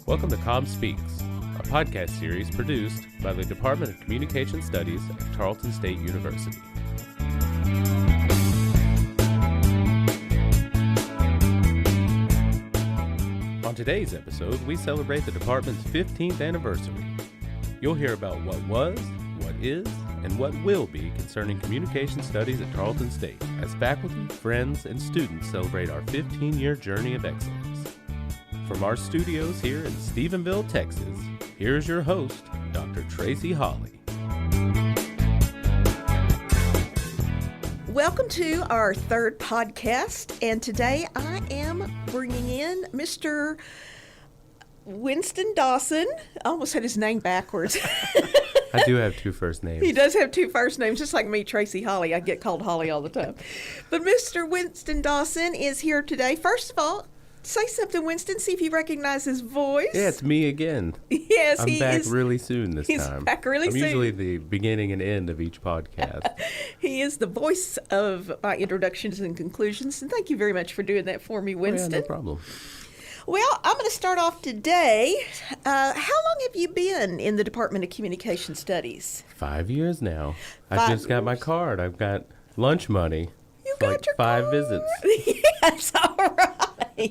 Welcome to Comm Speaks, a podcast series produced by the Department of Communication Studies at Tarleton State University. On today's episode, we celebrate the department's 15th anniversary. You'll hear about what was, what is, and what will be concerning communication studies at Tarleton State as faculty, friends, and students celebrate our 15-year journey of excellence. From our studios here in Stephenville, Texas, here's your host, Dr. Tracey Holley. Welcome to our third podcast, and today I am bringing in Mr. Winston Dawson. I almost had his name backwards. I do have two first names. He does have two first names, just like me, Tracey Holley. I get called Holly all the time. But Mr. Winston Dawson is here today. First of all, say something, Winston. See if you recognize his voice. Yeah, it's me again. Yes, I'm back really soon this he's time. He's back really soon. I'm usually the beginning and end of each podcast. He is the voice of my introductions and conclusions, and thank you very much for doing that for me, Winston. Oh, yeah, no problem. Well, I'm going to start off today. How long have you been in the Department of Communication Studies? 5 years now. I just got my card. I've got lunch money. You got like your 5 card? visits. Yes, all right.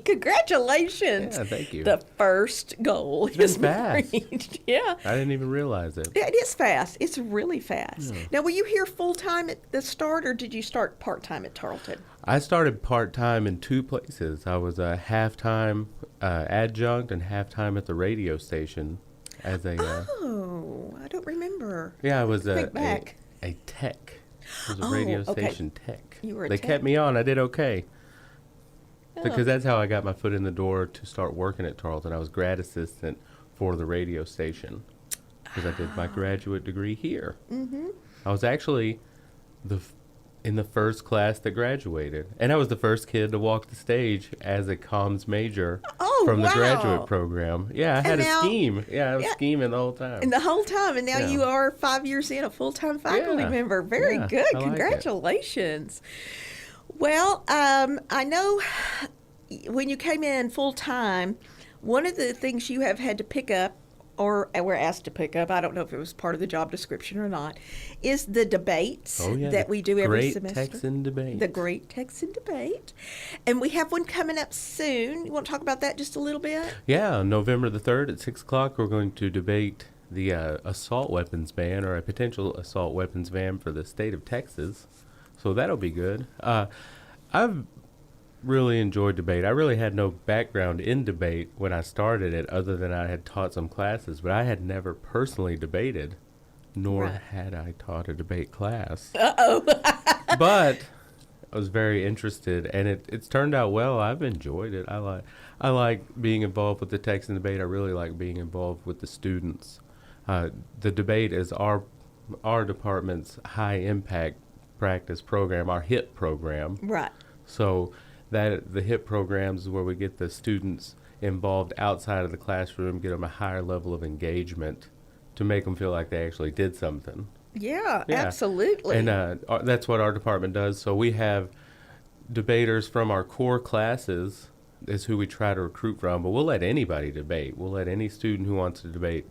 Congratulations. Yeah, thank you. The first goal It's is been fast. reached. Yeah. I didn't even realize it. Yeah, it is fast. It's really fast. Yeah. Now, were you here full-time at the start, or did you start part-time at Tarleton? I started part-time in two places. I was a half-time adjunct and half-time at the radio station as a... Oh, I don't remember. Yeah, I was Think back. a tech. I was a radio okay. station tech. You were a They tech. kept me on. I did okay. Oh. Because that's how I got my foot in the door to start working at Tarleton. I was grad assistant for the radio station because I did my graduate degree here. Mm-hmm. I was actually in the first class that graduated. And I was the first kid to walk the stage as a comms major from the graduate program. Yeah, I had a scheme. Yeah, I was scheming the whole time. And the whole time. And now you are 5 years in, a full-time faculty member. Very good. I Congratulations. Well, I know when you came in full-time, one of the things you have had to pick up, or were asked to pick up, I don't know if it was part of the job description or not, is the debates that we do every semester. Great Texan debate. The Great Texan Debate. And we have one coming up soon. You want to talk about that just a little bit? Yeah, on November the 3rd at 6 o'clock, we're going to debate the assault weapons ban, or a potential assault weapons ban for the state of Texas. So that'll be good. I've really enjoyed debate. I really had no background in debate when I started it, other than I had taught some classes, but I had never personally debated, nor had I taught a debate class. Uh-oh. But I was very interested, and it's turned out well. I've enjoyed it. I like being involved with the Texan debate. I really like being involved with the students. The debate is our department's high impact practice program, our HIP program. Right. So that the HIP programs is where we get the students involved outside of the classroom, get them a higher level of engagement to make them feel like they actually did something. Yeah. Absolutely. And that's what our department does. So we have debaters from our core classes is who we try to recruit from, but we'll let anybody debate. We'll let any student who wants to debate.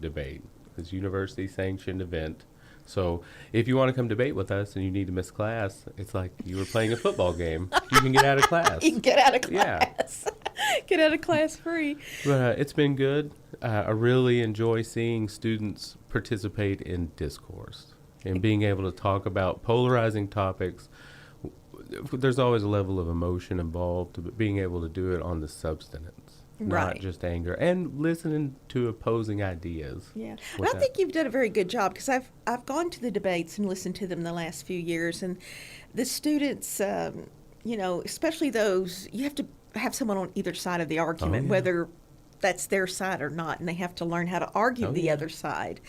It's a university-sanctioned event. So if you want to come debate with us and you need to miss class, it's like you were playing a football game. You can get out of class. You can get out of class. Yeah. Get out of class free. But it's been good. I really enjoy seeing students participate in discourse and being able to talk about polarizing topics. There's always a level of emotion involved, but being able to do it on the substance. Not just anger, and listening to opposing ideas. Yeah, and I think you've done a very good job, because I've gone to the debates and listened to them the last few years, and the students, especially those, you have to have someone on either side of the argument, whether that's their side or not, and they have to learn how to argue the other side,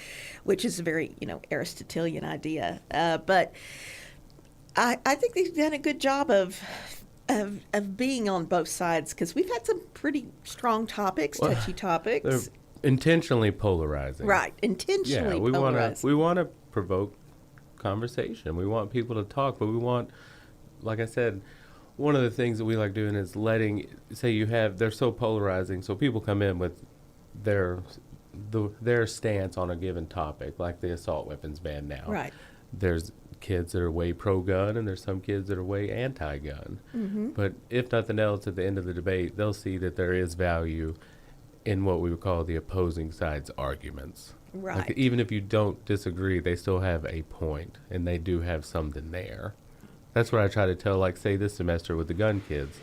which is a very, Aristotelian idea. But I think they've done a good job of being on both sides, because we've had some pretty strong topics, touchy topics. They're intentionally polarizing. Right, intentionally polarizing. We want to provoke conversation. We want people to talk, but we want, like I said, one of the things that we like doing is they're so polarizing, so people come in with their stance on a given topic, like the assault weapons ban now. Right. There's kids that are way pro-gun, and there's some kids that are way anti-gun. Mm-hmm. But if nothing else, at the end of the debate, they'll see that there is value in what we would call the opposing side's arguments. Right. Like, even if you don't disagree, they still have a point, and they do have something there. That's what I try to tell, like, say this semester with the gun kids.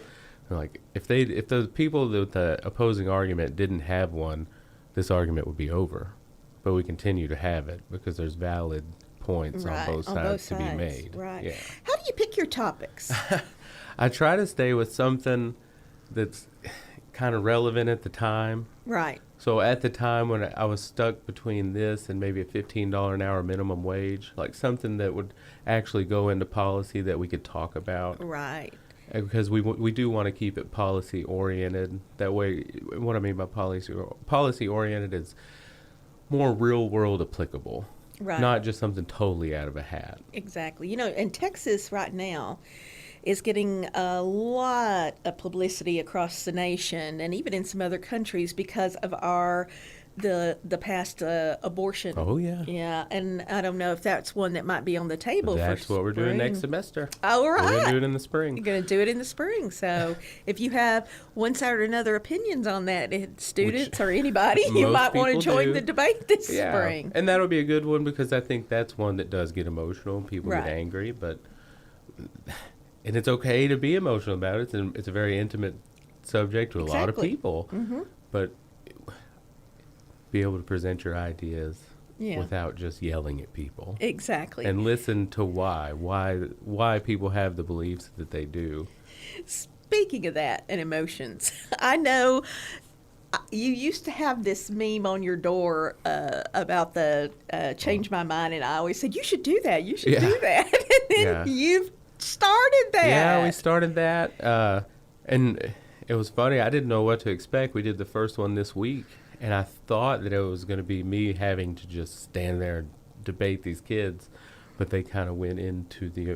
Like, if the people with the opposing argument didn't have one, this argument would be over. But we continue to have it because there's valid points Right, on both sides to be made. Right. Yeah. How do you pick your topics? I try to stay with something that's kind of relevant at the time. Right. So at the time when I was stuck between this and maybe a $15 an hour minimum wage, like something that would actually go into policy that we could talk about. Right. Because we do want to keep it policy oriented. That way, what I mean by policy oriented is more real world applicable. Right. Not just something totally out of a hat. Exactly. You know, and Texas right now is getting a lot of publicity across the nation and even in some other countries because of the past abortion. Oh, yeah. Yeah, and I don't know if that's one that might be on the table. That's for what we're doing spring. next semester. All right. We're going to do it in the spring. You're going to do it in the spring. So if you have one side or another opinions on that, students or anybody, you most might want to people join do. the debate this Yeah. spring. And that'll be a good one because I think that's one that does get emotional. People Right. get angry, and it's okay to be emotional about it. It's a very intimate subject to a lot of Exactly. people. Mm-hmm. But be able to present your ideas Yeah. without just yelling at people. Exactly. And listen to why people have the beliefs that they do. Speaking of that and emotions, I know you used to have this meme on your door about the change my mind, and I always said, you should do that. You should Yeah. do that. And then Yeah. you've started that. Yeah, we started that. And it was funny. I didn't know what to expect. We did the first one this week, and I thought that it was going to be me having to just stand there and debate these kids. But they kind of went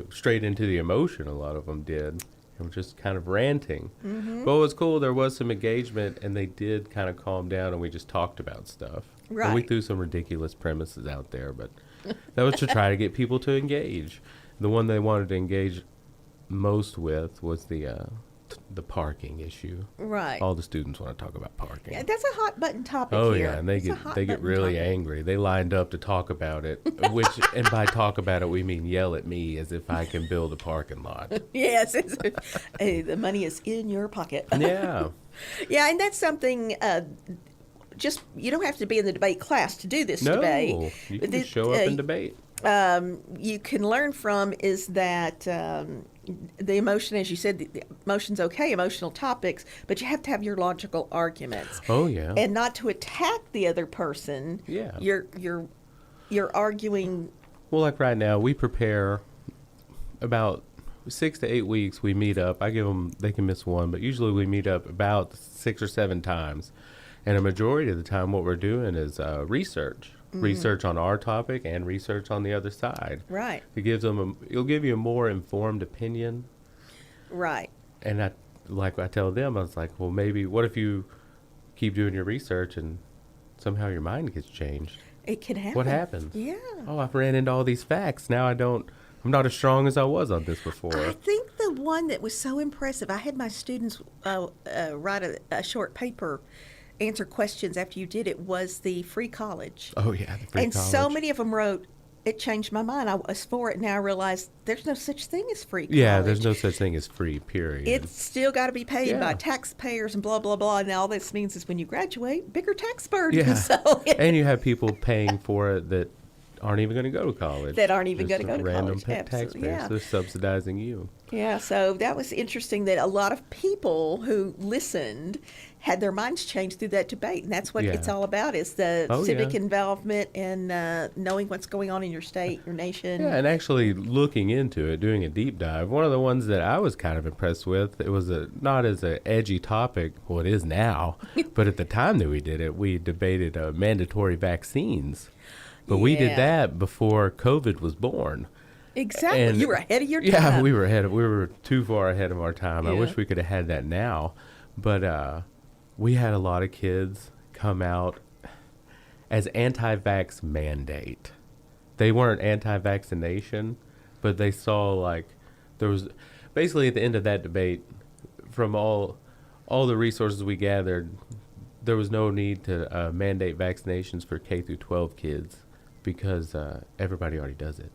straight into the emotion, a lot of them did. And were just kind of ranting. Mm-hmm. But it was cool. There was some engagement, and they did kind of calm down, and we just talked about stuff. Right. And we threw some ridiculous premises out there, but that was to try to get people to engage. The one they wanted to engage most with was the parking issue. Right. All the students want to talk about parking. Yeah, that's a hot button topic Oh here. yeah, and they It's a get hot button really topic. angry. They lined up to talk about it, and by talk about it we mean yell at me as if I can build a parking lot. Yes, hey, the money is in your pocket. Yeah. Yeah, and that's something. Just you don't have to be in the debate class to do this No, debate. you can just show up and debate. You can learn from is that the emotion, as you said, the emotion's okay, emotional topics, but you have to have your logical arguments. Oh yeah. And not to attack the other person. Yeah. You're arguing. Well, like right now, we prepare about 6 to 8 weeks. We meet up. I give them, they can miss one, but usually we meet up about 6 or 7 times. And a majority of the time, what we're doing is research. Research on our topic and research on the other side. Right. It gives them it'll give you a more informed opinion. Right. And I tell them, I was like, well, maybe what if you keep doing your research and somehow your mind gets changed? It can happen. What happens? Yeah. Oh, I've ran into all these facts. Now I'm not as strong as I was on this before. I think the one that was so impressive, I had my students write a short paper, answer questions after you did it, was the free college. Oh, yeah, the free and college. so many of them wrote, it changed my mind. I was for it. Now I realize there's no such thing as free college. Yeah, there's no such thing as free, period. It's still got to be paid by Yeah. taxpayers and blah, blah, blah. And all this means is when you graduate, bigger tax burden. Yeah. So And you have people paying for it that aren't even going to go to college. That aren't even Just gonna go to random college. Absolutely, taxpayers. yeah. They're subsidizing you. Yeah, so that was interesting that a lot of people who listened had their minds changed through that debate. And that's what Yeah. it's all about, is the Oh, civic yeah. involvement and knowing what's going on in your state, your nation. Yeah, and actually looking into it, doing a deep dive. One of the ones that I was kind of impressed with, it was not as an edgy topic, well, it is now, but at the time that we did it, we debated mandatory vaccines. But we did Yeah. that before COVID was born. Exactly. And- You were ahead of your time. Yeah, we were too far ahead of our time. I Yeah. wish we could have had that now. But we had a lot of kids come out as anti-vax mandate. They weren't anti-vaccination, but they saw like there was basically at the end of that debate, from all the resources we gathered, there was no need to mandate vaccinations for K through 12 kids because everybody already does it.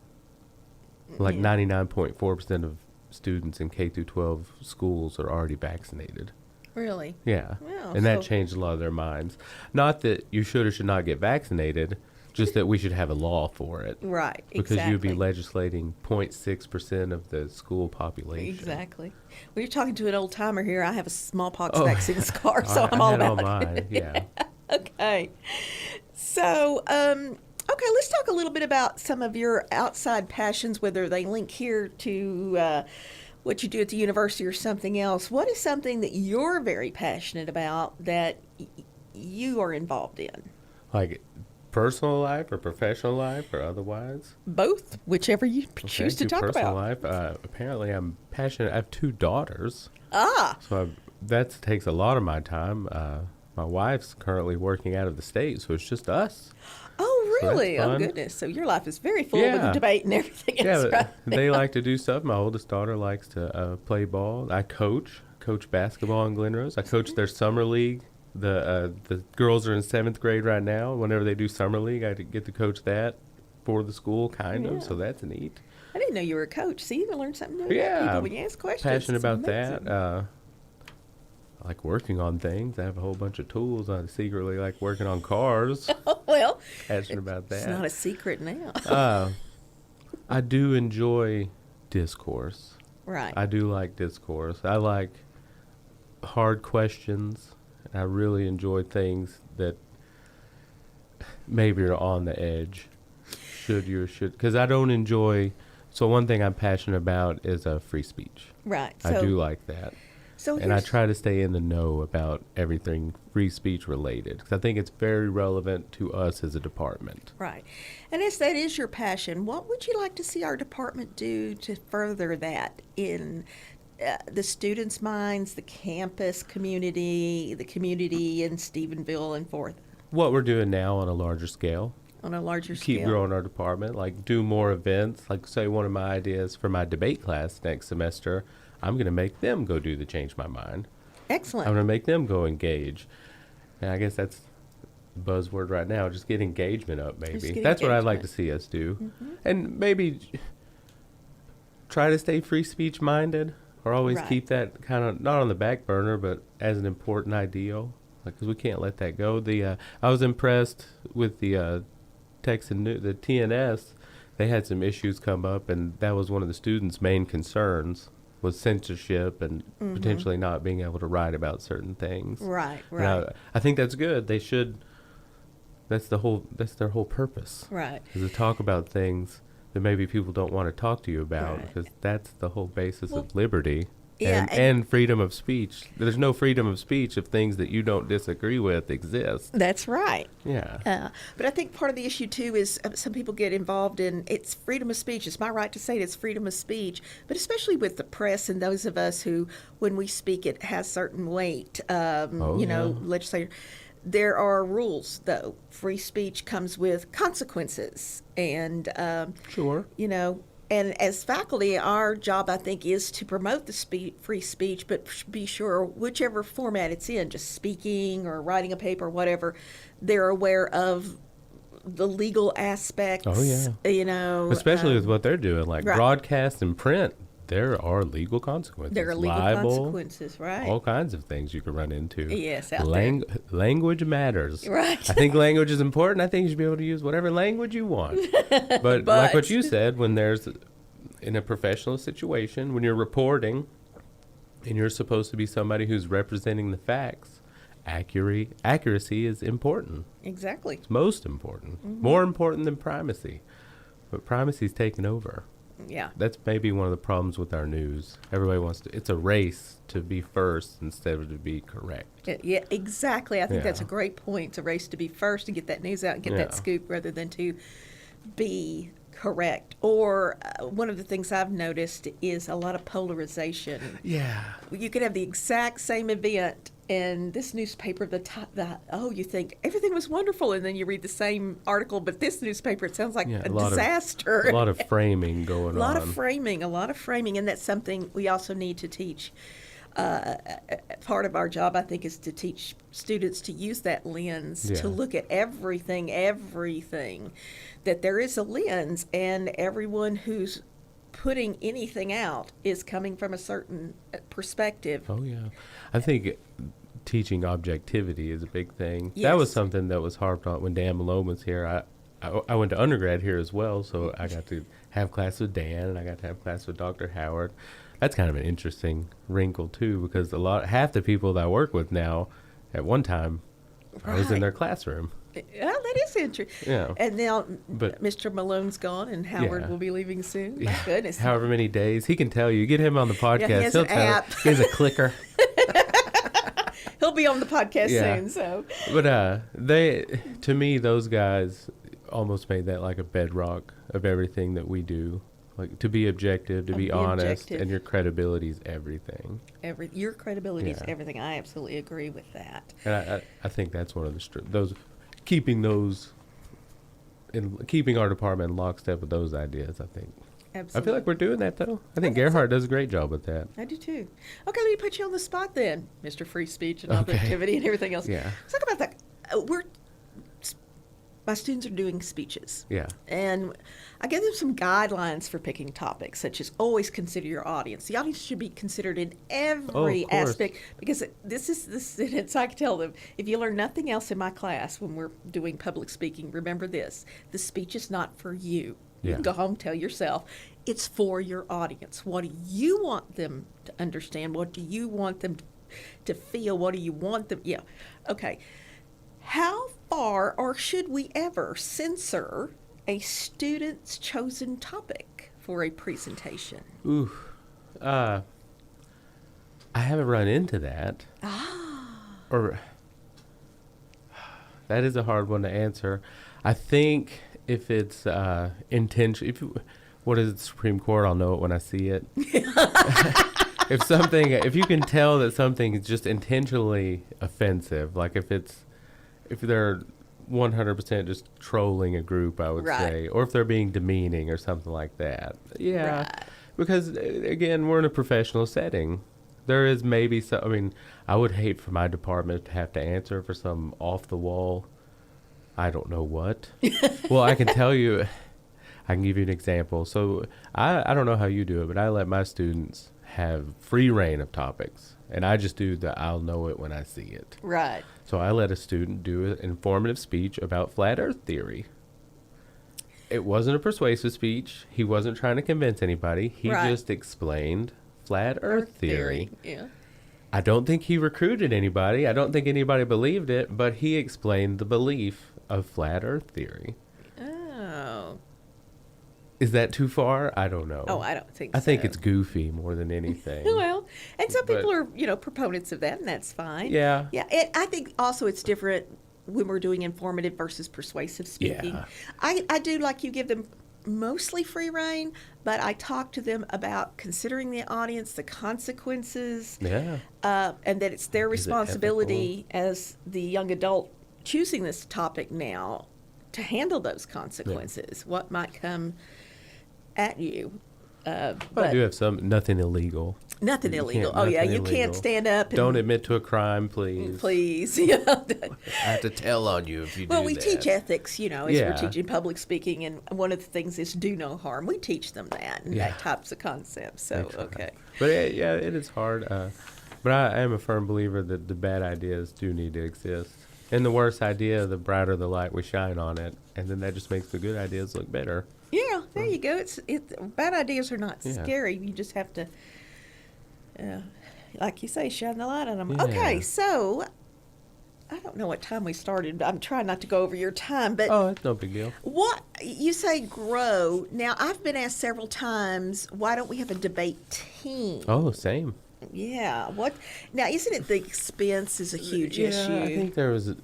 Like 99.4% of students in K through 12 schools are already vaccinated. Really? Yeah. Wow, And that so- changed a lot of their minds. Not that you should or should not get vaccinated, just that we should have a law for it. Right, Because exactly. you'd be legislating 0.6% of the school population. Exactly. Well, you're talking to an old timer here. I have a smallpox Oh. vaccine scar, so I I'm all had all about it. mine, yeah. Okay. So, okay, let's talk a little bit about some of your outside passions, whether they link here to what you do at the university or something else. What is something that you're very passionate about that you are involved in? Like personal life or professional life or otherwise? Both, whichever you choose to do talk personal about. life. Apparently, I'm passionate. I have 2 daughters. Ah, So that takes a lot of my time. My wife's currently working out of the state, so it's just us. oh, So that's really? Oh, fun. goodness. So your life is very full with the Yeah. debate and everything Yeah, else, but right? they like to do stuff. My oldest daughter likes to play ball. I coach basketball in Glen Rose. I coach their summer league. The girls are in 7th grade right now. Whenever they do summer league, I get to coach that for the school, kind Yeah. of. So that's neat. I didn't know you were a coach. See, you learn something new about Yeah, people when you ask questions. Passionate It's about amazing. that. I like working on things. I have a whole bunch of tools. I secretly like working on cars. Well, Passionate about it's that. not a secret now. I do enjoy discourse. Right. I do like discourse. I like hard questions. I really enjoy things that maybe are on the edge. Because I don't enjoy. So one thing I'm passionate about is free speech. Right. I do like that. So And I here's- try to stay in the know about everything free speech related, because I think it's very relevant to us as a department. Right. And as that is your passion, what would you like to see our department do to further that in the students' minds, the campus community, the community in Stephenville and forth What we're doing now on a larger scale, on a larger keep scale? growing our department, like do more events. Like say one of my ideas for my debate class next semester, I'm going to make them go do the Change My Mind. Excellent. I'm going to make them go engage. And I guess that's the buzzword right now, just get engagement up, maybe. get That's what I'd like to engagement. see us do. And maybe try to stay free speech minded, or always Right. keep that kind of, not on the back burner, but as an important ideal. Because we can't let that go. I was impressed with the Texan, the TNS. They had some issues come up, and that was one of the students' main concerns, was censorship and potentially not being able to write about certain things. Right, And right. I think that's good. They should. That's their whole purpose. Right. Is to talk about things that maybe people don't want to talk to you about, Right. because that's the whole basis Well, of liberty. yeah, And freedom of speech. There's no freedom of speech if things that you don't disagree with exist. That's right. Yeah. But I think part of the issue too is some people get involved in it's freedom of speech. It's my right to say it. It's freedom of speech. But especially with the press and those of us who, when we speak, it has certain weight. Legislator. There are rules, though. Free speech comes with consequences, and Sure. And as faculty, our job, I think, is to promote the free speech, but be sure whichever format it's in, just speaking or writing a paper, whatever, they're aware of the legal aspects. Oh, yeah. Especially with what they're doing, like right. broadcast and print, there are legal consequences. there are legal Libel, consequences, right? all kinds of things you can run into. Yes, out there. Language matters. Right. I think language is important. I think you should be able to use whatever language you want. But like what you said, when there's in a professional situation, when you're reporting and you're supposed to be somebody who's representing the facts, accuracy is important. Exactly. It's most important. More important than primacy. But primacy's taken over. Yeah. That's maybe one of the problems with our news. Everybody wants to, it's a race to be first instead of to be correct. Yeah, exactly. I think that's a Yeah. great point. It's a race to be first and get that news out and get that Yeah. scoop rather than to be correct. Or one of the things I've noticed is a lot of polarization. Yeah. You could have the exact same event And this newspaper, you think everything was wonderful, and then you read the same article, but this newspaper, it sounds like a disaster. A lot of framing going on. A lot of framing, and that's something we also need to teach. Part of our job, I think, is to teach students to use that lens to look at everything, that there is a lens, and everyone who's putting anything out is coming from a certain perspective. Oh, yeah. I think teaching objectivity is a big thing. Yes. That was something that was harped on when Dan Malone was here. I went to undergrad here as well, so I got to have class with Dan, and I got to have class with Dr. Howard. That's kind of an interesting wrinkle, too, because half the people that I work with now, at one time, I was in their classroom. Yeah, that is interesting. Yeah. And now Mr. Malone's gone, and Howard will be leaving soon. My goodness. However many days. He can tell you. Get him on the podcast. Yeah, he has an app. He has a clicker. He'll be on the podcast soon. So, but to me, those guys almost made that like a bedrock of everything that we do. Like, to be objective, to be honest, and your credibility is everything. Your credibility is everything. I absolutely agree with that. And I think that's one of keeping our department in lockstep with those ideas, I think. Absolutely. I feel like we're doing that, though. I think Gerhardt does a great job with that. I do, too. Okay, let me put you on the spot then, Mr. Free Speech and objectivity and everything else. Yeah. Let's talk about that. My students are doing speeches. Yeah. And I give them some guidelines for picking topics, such as always consider your audience. The audience should be considered in every aspect, because this is the sentence I can tell them. If you learn nothing else in my class when we're doing public speaking, remember this: the speech is not for you. You can go home, tell yourself. It's for your audience. What do you want them to understand? What do you want them to feel? What do you want them? Yeah. Okay. How far, or should we ever, censor a student's chosen topic for a presentation? Ooh. I haven't run into that. Or that is a hard one to answer. I think if it's intention, what is the Supreme Court? I'll know it when I see it. If you can tell that something is just intentionally offensive, like if they're 100% just trolling a group, I would say, or if they're being demeaning or something like that. Yeah. Right. Because, again, we're in a professional setting. There is maybe I would hate for my department to have to answer for some off-the-wall, I don't know what. Well, I can tell you, I can give you an example. So I don't know how you do it, but I let my students have free reign of topics. And I just do I'll know it when I see it. Right. So I let a student do an informative speech about flat earth theory. It wasn't a persuasive speech. He wasn't trying to convince anybody. He just explained flat earth theory. Yeah. I don't think he recruited anybody. I don't think anybody believed it, but he explained the belief of flat earth theory. Oh. Is that too far? I don't know. Oh, I don't think so. I think it's goofy more than anything. Well, and some people are, proponents of that, and that's fine. Yeah. Yeah. I think also it's different when we're doing informative versus persuasive speaking. Yeah. I do like you give them mostly free reign, but I talk to them about considering the audience, the consequences, and that it's their responsibility as the young adult choosing this topic now to handle those consequences. What might come at you. But I do have nothing illegal. Nothing illegal. Oh, yeah. You can't stand up and... Don't admit to a crime, please. Please. Yeah. I have to tell on you if you do that. Well, we teach ethics, as we're teaching public speaking, and one of the things is do no harm. We teach them that and that types of concepts. So, okay. But, it is hard. But I am a firm believer that the bad ideas do need to exist. And the worse idea, the brighter the light we shine on it. And then that just makes the good ideas look better. Yeah, there you go. Bad ideas are not scary. You just have to, like you say, shine the light on them. Yeah. Okay, so I don't know what time we started. I'm trying not to go over your time, but it's no big deal. What you say, grow. Now, I've been asked several times, why don't we have a debate team? Oh, same. Yeah. What now? Isn't it the expense is a huge issue? I think there was a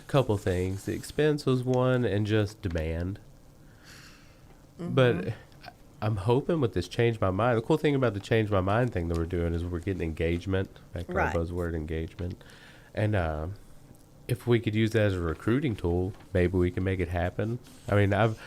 couple things. The expense was one, and just demand. Mm-hmm. But I'm hoping with this Change My Mind. The cool thing about the Change My Mind thing that we're doing is we're getting engagement. Back to Right. our buzzword, engagement. And if we could use that as a recruiting tool, maybe we can make it happen. I mean, I've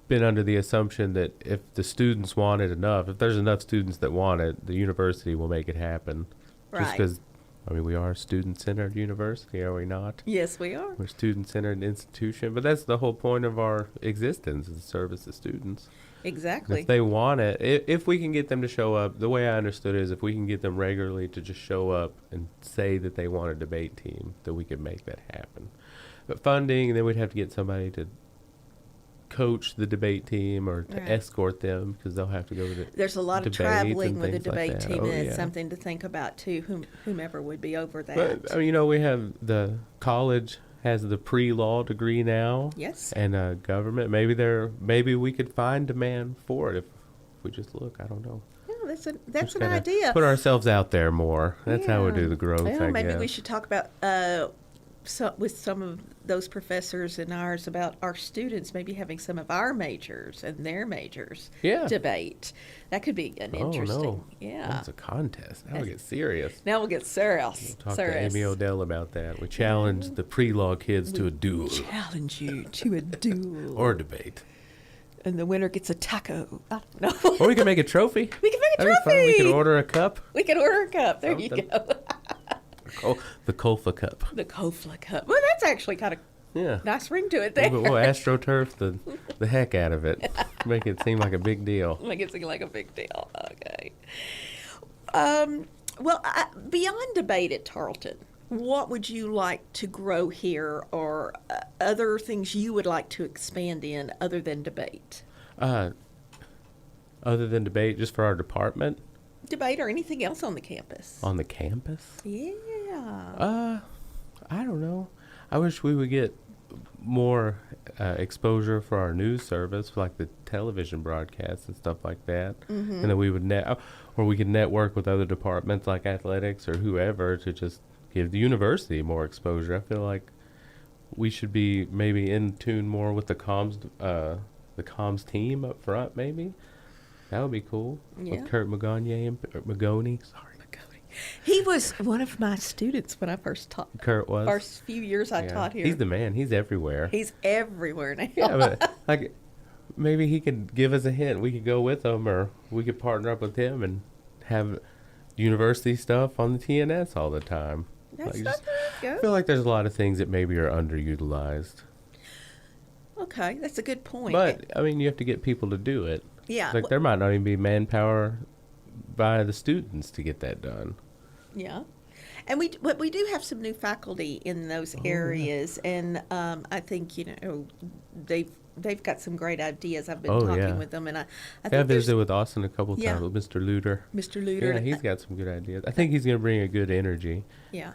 been under the assumption that if the students want it enough, if there's enough students that want it, the university will make it happen. Just Right. because, I mean, we are a student-centered university, are we not? Yes, we are. We're a student-centered institution, but that's the whole point of our existence, is to service the students. And Exactly. if they want it, if we can get them to show up, the way I understood it is if we can get them regularly to just show up and say that they want a debate team, that we could make that happen. But funding, then we'd have to get somebody to coach the debate team or to Right. escort them, because they'll have to go to the There's a lot of debates traveling and with a things like debate that. team, Oh, and it's yeah. something to think about too. Whomever would be over that. But I mean, you know, we have the college has the pre-law degree now. Yes. And government, maybe we could find demand for it if we just look. I don't know. Yeah, that's Just an gotta idea. Put ourselves out there more. That's how we do the growth. Well, I maybe guess. we should talk about with some of those professors and ours about our students maybe having some of our majors and their majors Yeah. debate. That could be an Oh interesting. no! Yeah. That's a contest. Now we get serious. Now we'll get serious. Talk to Amy Odell about that. We challenge the pre-law kids to a duel Challenge you to a duel. or debate, And the winner gets a taco. I don't know. or we can make a trophy. We can make a That'd be fun. We trophy. can order a cup. We can order a cup. There you Something. go. The Kofa cup. The Kofla cup. Well, that's actually kind of Yeah. nice ring to it there. We'll astroturf the heck out of it. Make it seem like a big deal. Make it seem like a big deal. Okay. Well, beyond debate at Tarleton, what would you like to grow here, or other things you would like to expand in other than debate? Other than debate, just for our department Debate or anything else on the campus? on the campus. Yeah. I don't know. I wish we would get more exposure for our news service, like the television broadcasts and stuff like that. Mm-hmm. And then we would or we could network with other departments like athletics or whoever to just give the university more exposure. I feel like we should be maybe in tune more with the comms team up front. Maybe that would be cool. Yeah. With Kurt Magoni. Sorry. He was one of my students when I first taught. Kurt was. First few years I Yeah. taught here. He's the man. He's everywhere. He's everywhere now. Yeah, but like maybe he could give us a hint. We could go with him, or we could partner up with him and have university stuff on the TNS all the time. That's Like, not just- I good. feel like there's a lot of things that maybe are underutilized. Okay, that's a good point. But I mean, you have to get people to do it. yeah, Like there might not even be manpower by the students to get that done. yeah, and but we do have some new faculty in those areas, and I think they've got some great ideas. I've been Oh, talking yeah. with them, and I I think there's visited with Austin a couple Yeah. times with Mr. Luter. Mr. Luter. Yeah, he's got some good ideas. I think he's going to bring a good energy. Yeah.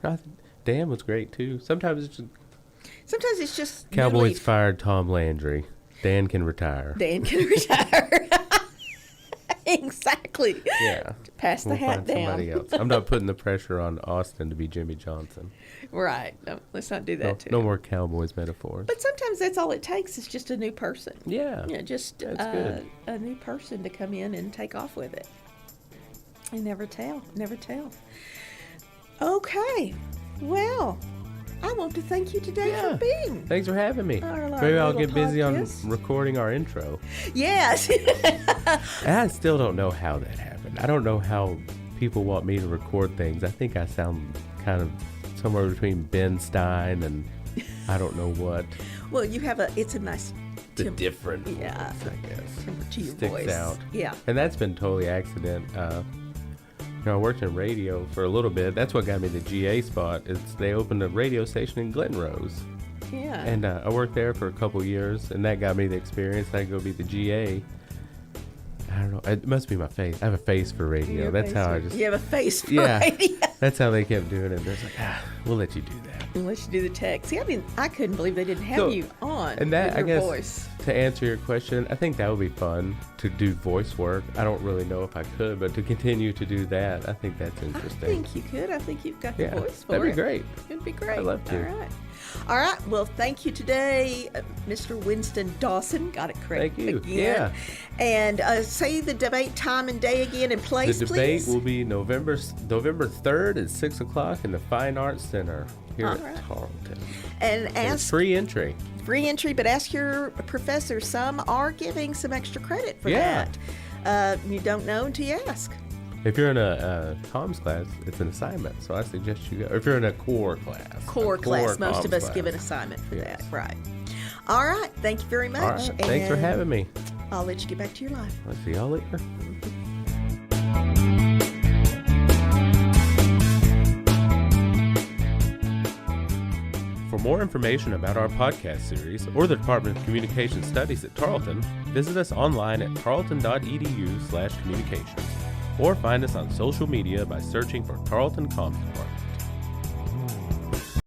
Dan was great too. Sometimes it's just Sometimes it's just Cowboys newly- fired Tom Landry. Dan can retire. Dan can retire. Exactly. Yeah. Pass the We'll hat find down. somebody else. I'm not putting the pressure on Austin to be Jimmy Johnson. Right. No, let's not do that too. No more Cowboys metaphors. But sometimes that's all it takes is just a new person. Yeah. Yeah, just That's good. a new person to come in and take off with it. You never tell. Never tell. Okay. Well, I want to thank you today Yeah. for being. Thanks for having me. Our Maybe I'll little get busy podcast. on recording our intro. Yes. And I still don't know how that happened. I don't know how people want me to record things. I think I sound kind of somewhere between Ben Stein and I don't know what. Well, it's a nice The different yeah, voice, I guess. timbre to your Sticks voice. out. Yeah. And that's been totally accident. I worked in radio for a little bit. That's what got me the GA spot. They opened a radio station in Glen Rose. Yeah. And I worked there for a couple years, and that got me the experience. I go be the GA. I don't know. It must be my face. I have a face for radio. That's how I just. You have a face for Yeah. radio. That's how they kept doing it. They're like, we'll let you do that. Unless you do the text. See, I mean, I couldn't believe they didn't have So, you on And that, with I your guess, voice. to answer your question, I think that would be fun to do voice work. I don't really know if I could, but to continue to do that, I think that's I interesting. think you could. I think you've got the Yeah, voice for that'd be it. great. It'd be great. I'd love to. All right. All right. Well, thank you today, Mr. Winston Dawson. Got it correct Thank you. again. Yeah. And say the debate time and day again and place, The debate please. will be November 3rd at 6 o'clock in the Fine Arts Center here All at right. Tarleton. And And it's ask free entry. free entry, but ask your professor. Some are giving some extra credit for Yeah. that. You don't know until you ask. If you're in a comms class, it's an assignment, so I suggest you go. Or if you're in a core class. Core class. Most of comms us give an class. assignment for Yes. that. Right. All right. Thank you very much. All right. Thanks for and having me. I'll let you get back to your life. I'll see y'all later. For more information about our podcast series or the Department of Communication Studies at Tarleton, visit us online at tarleton.edu/communications or find us on social media by searching for Tarleton Comms Department.